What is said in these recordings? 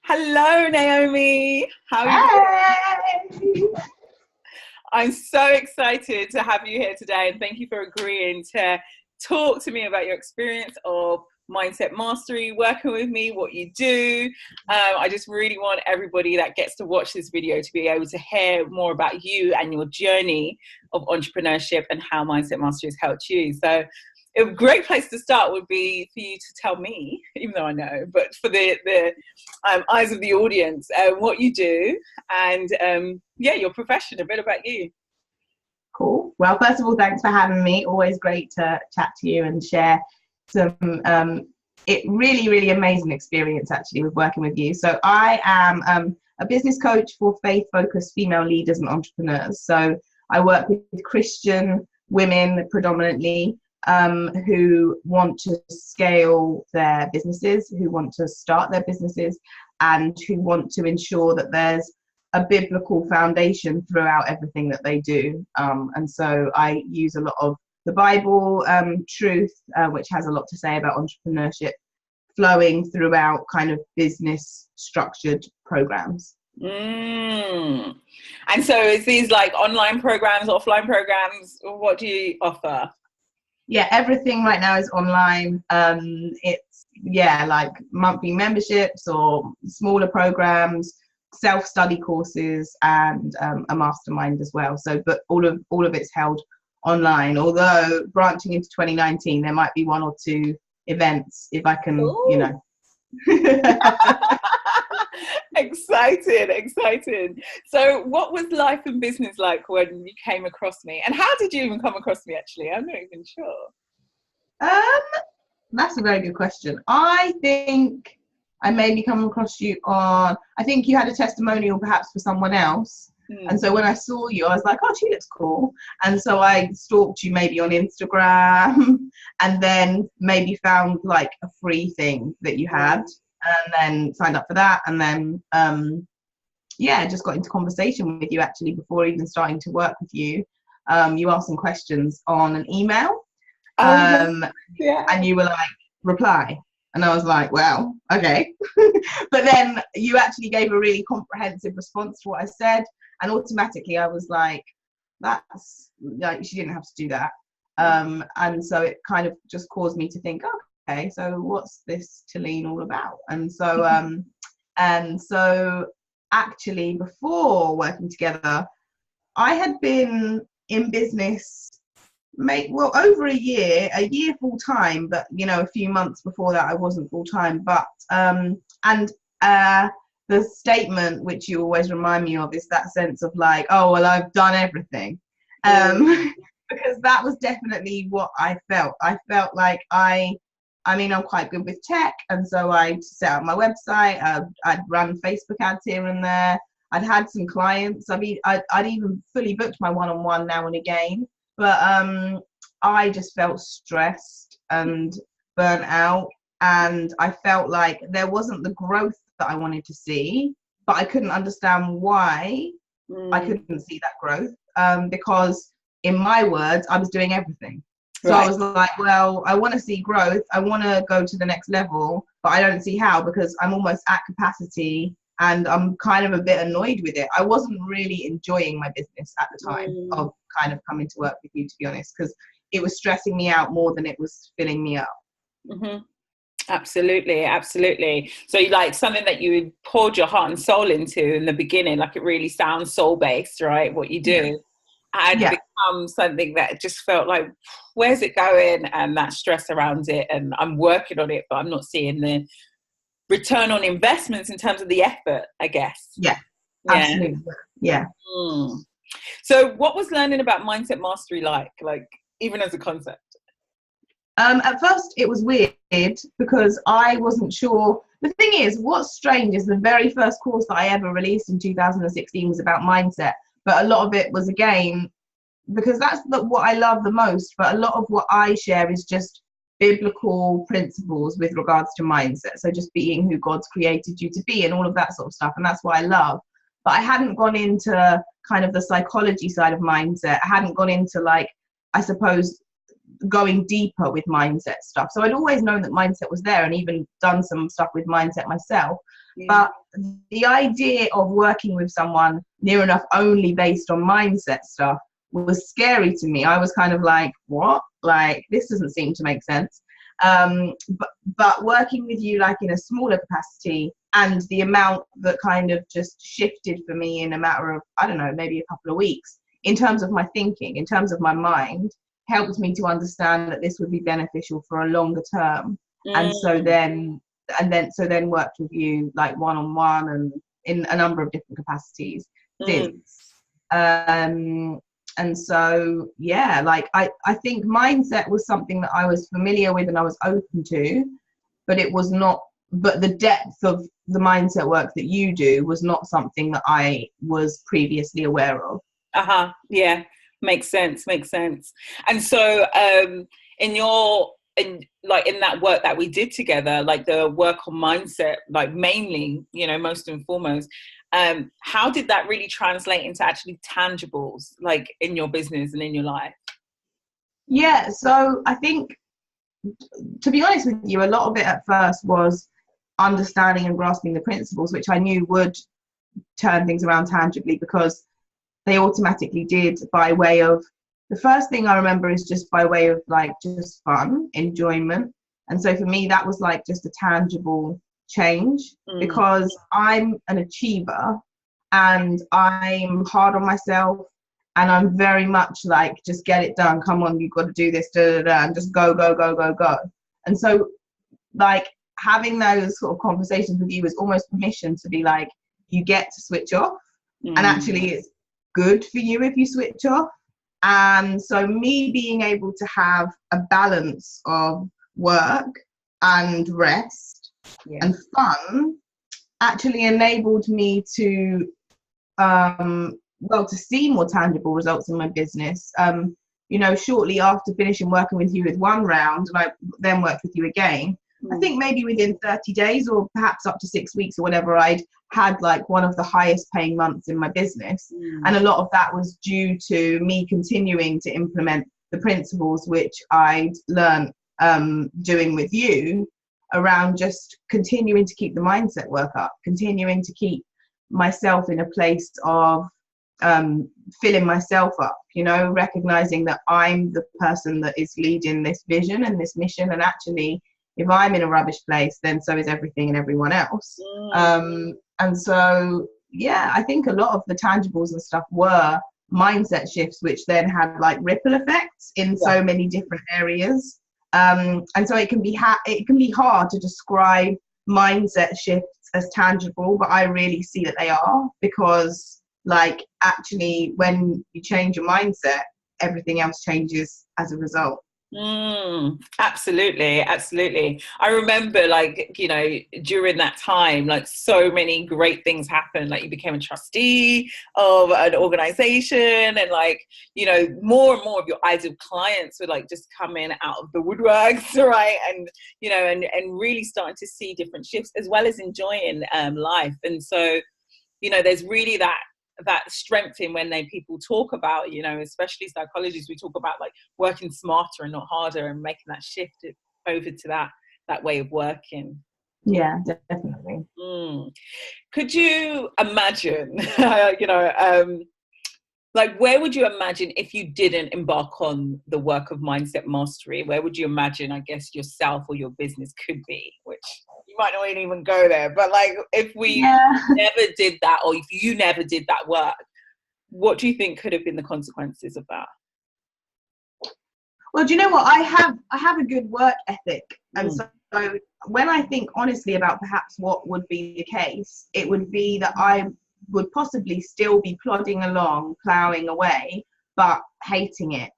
Hello, Naomi. How are you Hey! doing? I'm so excited to have you here today, and thank you for agreeing to talk to me about your experience of mindset mastery, working with me, what you do. I just really want everybody that gets to watch this video to be able to hear more about you and your journey of entrepreneurship and how mindset mastery has helped you. So a great place to start would be for you to tell me, even though I know, but for the eyes of the audience, what you do and yeah, your profession, a bit about you. Cool. Well, first of all, thanks for having me. Always great to chat to you and share some really amazing experience actually with working with you. So I am a business coach for faith-focused female leaders and entrepreneurs. So I work with Christian women predominantly who want to scale their businesses, who want to start their businesses, and who want to ensure that there's a biblical foundation throughout everything that they do. And so I use a lot of the Bible truth, which has a lot to say about entrepreneurship, flowing throughout kind of business structured programs. And so is these like online programs, offline programs? What do you offer? Yeah, everything right now is online. It's like monthly memberships or smaller programs, self-study courses, and a mastermind as well. So, but all of it's held online. Although branching into 2019, there might be one or two events if I can, Ooh. Excited. So what was life and business like when you came across me, and how did you even come across me? Actually, I'm not even sure. That's a very good question. I think I maybe come across you on, I think you had a testimonial perhaps for someone else. And so when I saw you, I was like, oh, she looks cool. And so I stalked you maybe on Instagram and then maybe found like a free thing that you had and then signed up for that. And then, just got into conversation with you actually before even starting to work with you. You asked some questions on an email and you were like, reply. And I was like, well, okay. But then you actually gave a really comprehensive response to what I said. And automatically I was like, that's like, she didn't have to do that. And so it kind of just caused me to think, okay, so what's this Tilean all about? And so actually before working together, I had been in business over a year full time, but a few months before that I wasn't full time. But the statement which you always remind me of is that sense of like, oh well, I've done everything, because that was definitely what I felt. I felt like I'm quite good with tech, and so I set up my website. I'd run Facebook ads here and there. I'd had some clients. I'd even fully booked my one-on-one now and again. But I just felt stressed and burnt out, and I felt like there wasn't the growth that I wanted to see, but I couldn't understand why I couldn't see that growth, because in my words, I was doing everything. So I was like, well, I want to see growth. I want to go to the next level, but I don't see how, because I'm almost at capacity and I'm kind of a bit annoyed with it. I wasn't really enjoying my business at the time of kind of coming to work with you, to be honest, because it was stressing me out more than it was filling me up. Absolutely. So you like something that you poured your heart and soul into in the beginning, like it really sounds soul-based, right? What you do. And become something that just felt like, where's it going? And that stress around it. And I'm working on it, but I'm not seeing the return on investments in terms of the effort, I guess. Absolutely. So what was learning about mindset mastery like even as a concept? At first it was weird because I wasn't sure. The thing is, what's strange is the very first course that I ever released in 2016 was about mindset, but a lot of it was, again, because that's what I love the most, but a lot of what I share is just biblical principles with regards to mindset. So just being who God's created you to be and all of that sort of stuff. And that's what I love. But I hadn't gone into kind of the psychology side of mindset. I hadn't gone into, like, I suppose, going deeper with mindset stuff. So I'd always known that mindset was there and even done some stuff with mindset myself. Yeah. But the idea of working with someone near enough only based on mindset stuff was scary to me. I was kind of like, what? Like, this doesn't seem to make sense. But working with you like in a smaller capacity, and the amount that kind of just shifted for me in a matter of, I don't know, maybe a couple of weeks, in terms of my thinking, in terms of my mind, helped me to understand that this would be beneficial for a longer term. And so then worked with you like one-on-one and in a number of different capacities since. And so, yeah, like I think mindset was something that I was familiar with and I was open to, but it was not, but the depth of the mindset work that you do was not something that I was previously aware of. Yeah, makes sense. And so in that work that we did together, like the work on mindset, like mainly, you know, most and foremost, how did that really translate into actually tangibles, like in your business and in your life? Yeah, so I think, to be honest with you, a lot of it at first was understanding and grasping the principles, which I knew would turn things around tangibly, because they automatically did, by way of, the first thing I remember is just by way of like just fun, enjoyment. And so for me, that was like just a tangible change, because I'm an achiever and I'm hard on myself, and I'm very much like, just get it done, come on, you've got to do this, and just go. And so like having those sort of conversations with you was almost permission to be like, you get to switch off, and actually it's good for you if you switch off. And so me being able to have a balance of work and rest and fun actually enabled me to to see more tangible results in my business. You know, shortly after finishing working with you with one round, and I then worked with you again, I think maybe within 30 days or perhaps up to 6 weeks or whatever, I'd had like one of the highest paying months in my business. And a lot of that was due to me continuing to implement the principles which I'd learned doing with you, around just continuing to keep the mindset work up, continuing to keep myself in a place of filling myself up, you know, recognizing that I'm the person that is leading this vision and this mission, and actually if I'm in a rubbish place, then so is everything and everyone else. And so, yeah, I think a lot of the tangibles and stuff were mindset shifts, which then had like ripple effects in so many different areas. And so it can be hard to describe mindset shifts as tangible, but I really see that they are, because like actually when you change your mindset, everything else changes as a result. Absolutely. I remember, like, you know, during that time, like so many great things happened. Like you became a trustee of an organization, and like, you know, more and more of your ideal clients would like just come in out of the woodworks, right? And you know, and really starting to see different shifts, as well as enjoying life. And so, you know, there's really that strength in when people talk about, you know, especially psychologists, we talk about like working smarter and not harder, and making that shift over to that way of working. Yeah, definitely. Could you imagine, you know, like where would you imagine if you didn't embark on the work of mindset mastery? Where would you imagine, I guess, yourself or your business could be? Which you might not even go there, but like if we never did that, or if you never did that work, what do you think could have been the consequences of that? Well, do you know what? I have a good work ethic, and so when I think honestly about perhaps what would be the case, it would be that I would possibly still be plodding along, ploughing away, but hating it.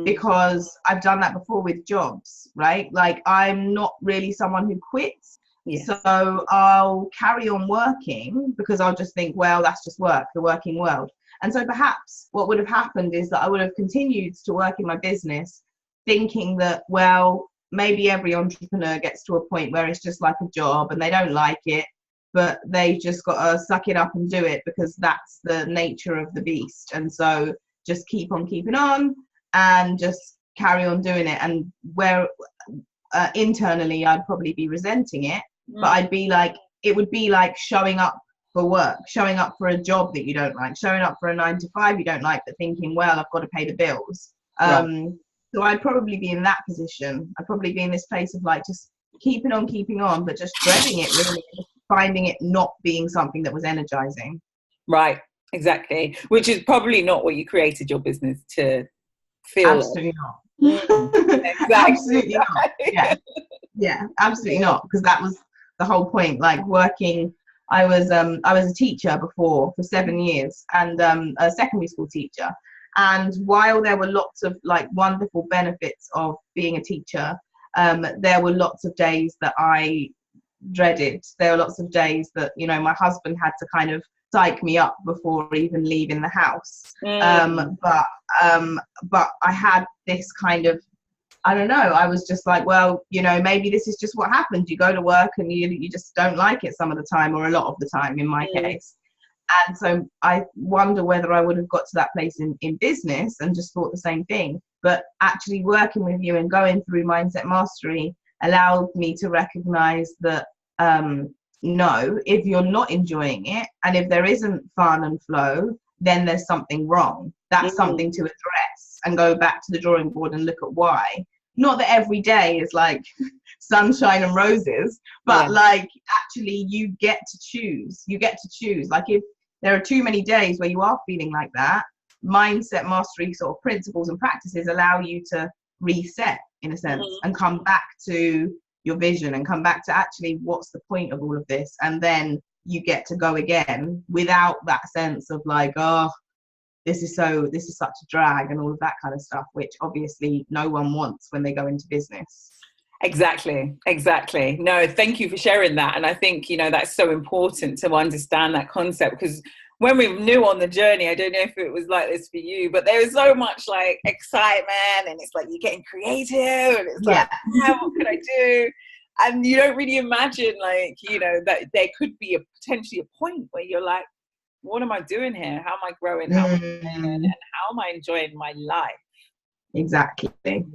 Because I've done that before with jobs, right? Like I'm not really someone who quits. So I'll carry on working because I'll just think, well, that's just work, the working world. And so perhaps what would have happened is that I would have continued to work in my business thinking that, well, maybe every entrepreneur gets to a point where it's just like a job and they don't like it, but they just got to suck it up and do it because that's the nature of the beast. And so just keep on keeping on and just carry on doing it, and where internally I'd probably be resenting it, but I'd be like, it would be like showing up for work, showing up for a job that you don't like, showing up for a 9 to 5 you don't like, but thinking, well, I've got to pay the bills. So I'd probably be in that position. I'd probably be in this place of like just keeping on, but just dreading it, really, finding it not being something that was energizing. Right, exactly. Which is probably not what you created your business to feel. Absolutely not. Exactly. Absolutely not. Yeah, absolutely not. Because that was the whole point. Like working, I was a teacher before for 7 years, and a secondary school teacher. And while there were lots of like wonderful benefits of being a teacher, there were lots of days that I dreaded. There were lots of days that, you know, my husband had to kind of psych me up before even leaving the house. But I had this kind of, I don't know, I was just like, well, you know, maybe this is just what happens. You go to work and you just don't like it some of the time, or a lot of the time in my case. And so I wonder whether I would have got to that place in business and just thought the same thing. But actually working with you and going through Mindset Mastery allowed me to recognize that, no, if you're not enjoying it and if there isn't fun and flow, then there's something wrong. That's something to address and go back to the drawing board and look at why. Not that every day is like sunshine and roses, but like actually you get to choose. Like if there are too many days where you are feeling like that, Mindset Mastery sort of principles and practices allow you to reset in a sense and come back to your vision and come back to actually what's the point of all of this, and then you get to go again without that sense of like, oh, this is such a drag and all of that kind of stuff, which obviously no one wants when they go into business. Exactly. No, thank you for sharing that. And I think, you know, that's so important to understand that concept, because when we were new on the journey, I don't know if it was like this for you, but there was so much like excitement, and it's like you're getting creative, and it's like, what can I do? And you don't really imagine, like, you know, that there could be potentially a point where you're like, what am I doing here? How am I growing? How am I doing? And how am I enjoying my life? Exactly.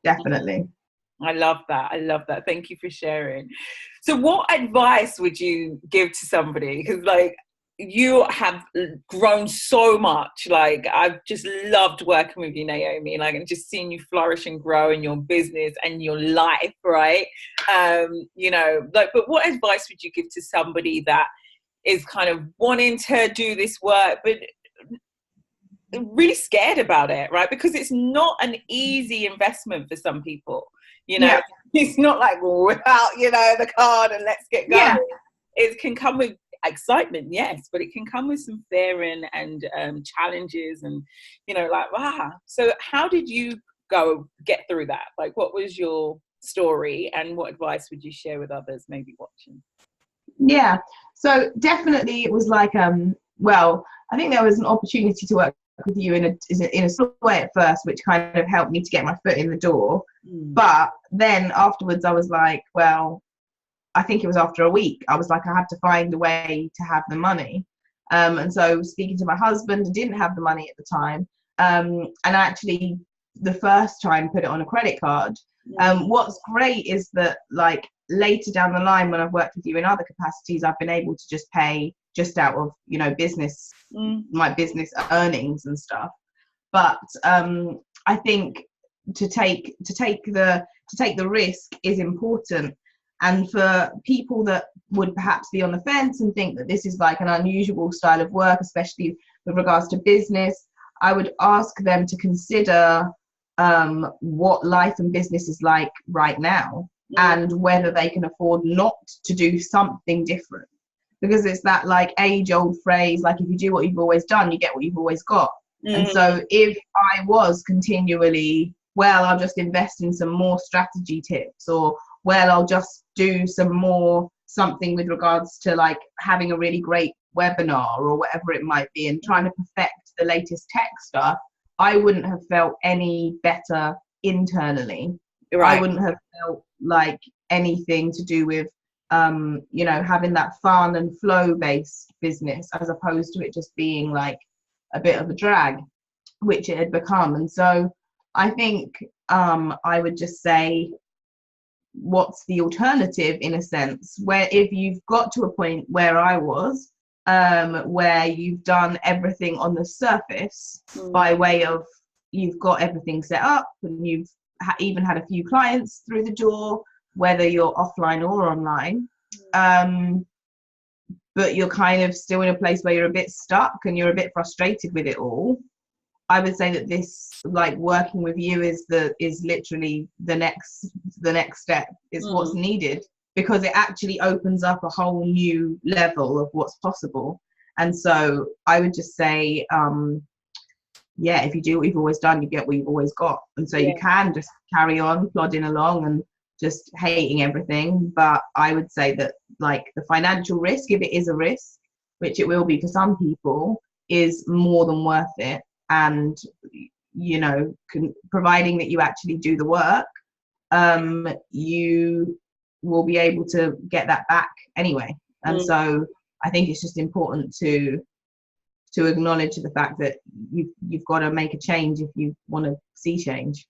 Definitely. I love that. Thank you for sharing. So what advice would you give to somebody? Because like, you have grown so much. Like, I've just loved working with you, Naomi, like, and just seeing you flourish and grow in your business and your life, right? You know, like, but what advice would you give to somebody that is kind of wanting to do this work, but really scared about it, right? Because it's not an easy investment for some people, you know. It's not like, well, without, you know, the card and let's get going. It can come with excitement, yes, but it can come with some fear and challenges, and, you know, like, wow. So how did you get through that? Like, what was your story, and what advice would you share with others maybe watching? Yeah, so definitely it was like, well, I think there was an opportunity to work with you in a sort of way at first, which kind of helped me to get my foot in the door. But then afterwards I was like, well, I think it was after a week, I was like, I had to find a way to have the money. And so speaking to my husband, I didn't have the money at the time. And I actually, the first time, put it on a credit card. What's great is that, like, later down the line, when I've worked with you in other capacities, I've been able to just pay just out of, you know, business, my business earnings and stuff. But I think to take the risk is important. And for people that would perhaps be on the fence and think that this is like an unusual style of work, especially with regards to business, I would ask them to consider what life and business is like right now, and whether they can afford not to do something different. Because it's that like age-old phrase, like, if you do what you've always done, you get what you've always got. And so if I was continually, well, I'll just invest in some more strategy tips, or, well, I'll just do something with regards to like having a really great webinar or whatever it might be, and trying to perfect the latest tech stuff, I wouldn't have felt any better internally. Right. I wouldn't have felt like anything to do with, you know, having that fun and flow based business, as opposed to it just being like a bit of a drag, which it had become. And so I think I would just say, what's the alternative, in a sense, where if you've got to a point where I was, where you've done everything on the surface by way of you've got everything set up and you've even had a few clients through the door, whether you're offline or online, but you're kind of still in a place where you're a bit stuck and you're a bit frustrated with it all. I would say that this, like, working with you is literally the next step, is what's needed, because it actually opens up a whole new level of what's possible. And so I would just say, if you do what you've always done, you get what you've always got. And so you can just carry on plodding along and just hating everything. But I would say that, like, the financial risk, if it is a risk, which it will be for some people, is more than worth it. And, you know, providing that you actually do the work, you will be able to get that back anyway. And so I think it's just important to acknowledge the fact that you've got to make a change if you want to see change.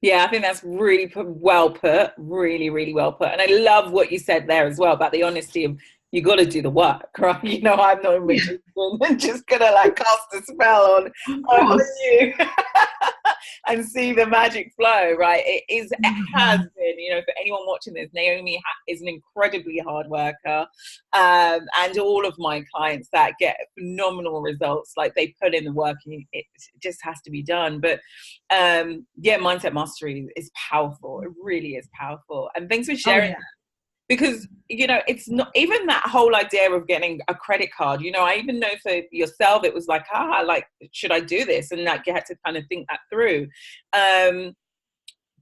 Yeah, I think that's really well put, really, really well put. And I love what you said there as well about the honesty of, you got to do the work, right? You know, I'm not just gonna like cast a spell on you and see the magic flow, right? It has been, you know, for anyone watching this, Naomi is an incredibly hard worker, and all of my clients that get phenomenal results, like, they put in the work and it just has to be done. But mindset mastery is powerful. It really is powerful. And thanks for sharing. Because, you know, it's not even that whole idea of getting a credit card. You know, I even know for yourself, it was like, like, should I do this? And like, you had to kind of think that through.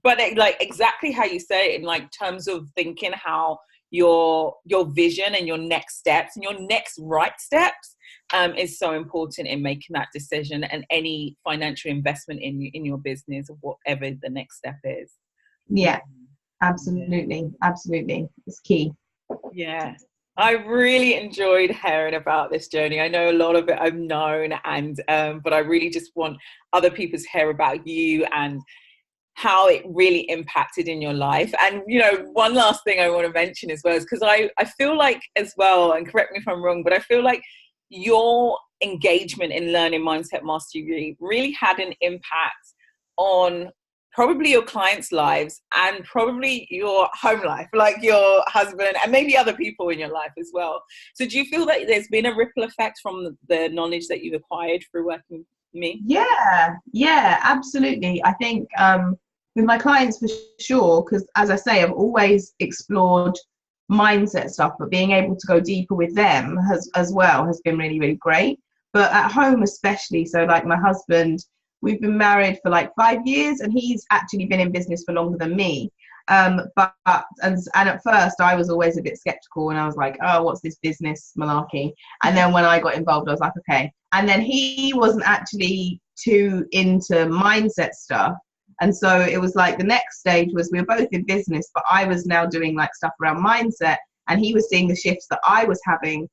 But like exactly how you say it, in like terms of thinking how your vision and your next steps and your next right steps is so important in making that decision and any financial investment in your business, or whatever the next step is. Yeah. Absolutely. It's key. Yeah. I really enjoyed hearing about this journey. I know a lot of it I've known, and but I really just want other people to hear about you and how it really impacted in your life. And, you know, one last thing I want to mention as well is, because I feel like as well, and correct me if I'm wrong, but I feel like your engagement in learning mindset mastery really had an impact on probably your clients' lives and probably your home life, like your husband and maybe other people in your life as well. So do you feel that there's been a ripple effect from the knowledge that you've acquired through working with me? Yeah, absolutely. I think with my clients for sure, because as I say, I've always explored mindset stuff, but being able to go deeper with them has been really, really great. But at home especially, so like my husband, we've been married for like 5 years, and he's actually been in business for longer than me. But at first I was always a bit skeptical, and I was like, oh, what's this business malarkey? And then when I got involved, I was like, okay. And then he wasn't actually too into mindset stuff. And so it was like the next stage was we were both in business, but I was now doing like stuff around mindset, and he was seeing the shifts that I was having,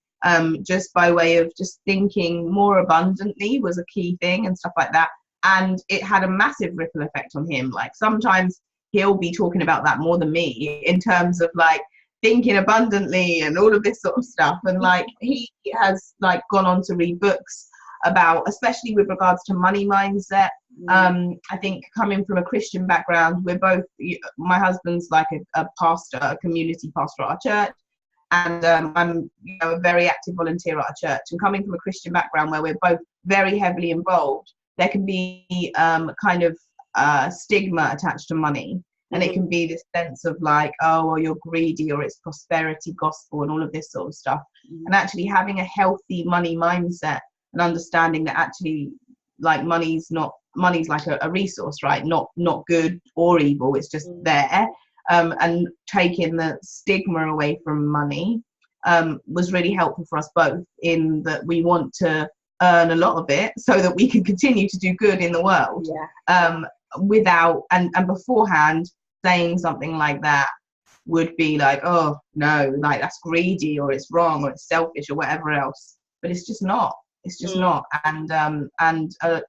just by way of just thinking more abundantly was a key thing and stuff like that. And it had a massive ripple effect on him. Like sometimes he'll be talking about that more than me in terms of like thinking abundantly and all of this sort of stuff. And like he has like gone on to read books about, especially with regards to money mindset. I think coming from a Christian background, we're both, my husband's like a pastor, a community pastor at our church. And I'm a very active volunteer at our church. And coming from a Christian background where we're both very heavily involved, there can be kind of stigma attached to money. And it can be this sense of like, oh, well, you're greedy, or it's prosperity gospel and all of this sort of stuff. And actually having a healthy money mindset and understanding that actually like money's like a resource, right? Not good or evil, it's just there. And taking the stigma away from money was really helpful for us both, in that we want to earn a lot of it so that we can continue to do good in the world. Without and beforehand saying something like that would be like, oh no, like that's greedy, or it's wrong, or it's selfish, or whatever else. But it's just not. And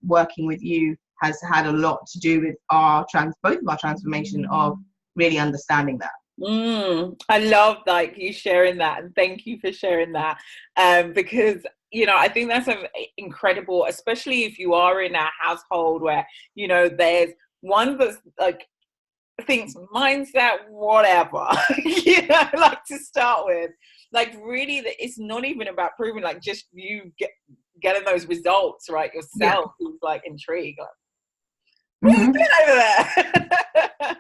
working with you has had a lot to do with both of our transformation of really understanding that. I love like you sharing that, and thank you for sharing that, because I think that's incredible, especially if you are in a household where there's one that's like thinks mindset whatever like to start with, like really that it's not even about proving, like just you getting those results right yourself. Who's like intrigued, like, what are you doing over there?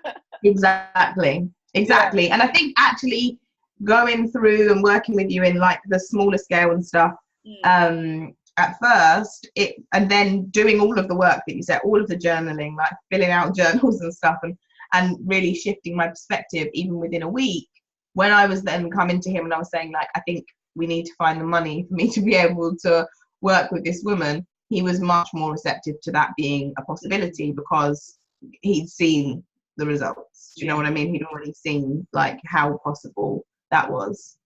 Exactly. And I think actually going through and working with you in like the smaller scale and stuff, at first and then doing all of the work that you said, all of the journaling, like filling out journals and stuff, and really shifting my perspective even within a week, when I was then coming to him and I was saying like, I think we need to find the money for me to be able to work with this woman, he was much more receptive to that being a possibility, because he'd seen the results. Do you know what I mean? He'd already seen like how possible that was.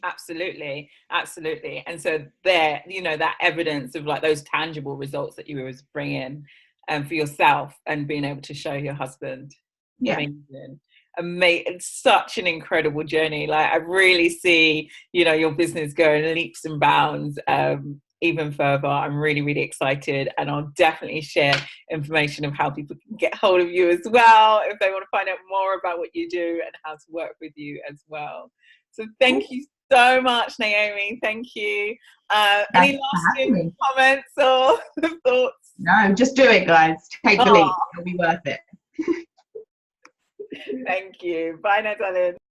Absolutely. And so there, that evidence of like those tangible results that you were bringing for yourself and being able to show your husband. Amazing. It's such an incredible journey. Like I really see, your business going leaps and bounds even further. I'm really, really excited, and I'll definitely share information of how people can get hold of you as well if they want to find out more about what you do and how to work with you as well. So thank you so much, Naomi. Thank you. Any last comments or thoughts? No, just do it, guys. Take the leap. It'll be worth it. Thank you. Bye now, darling.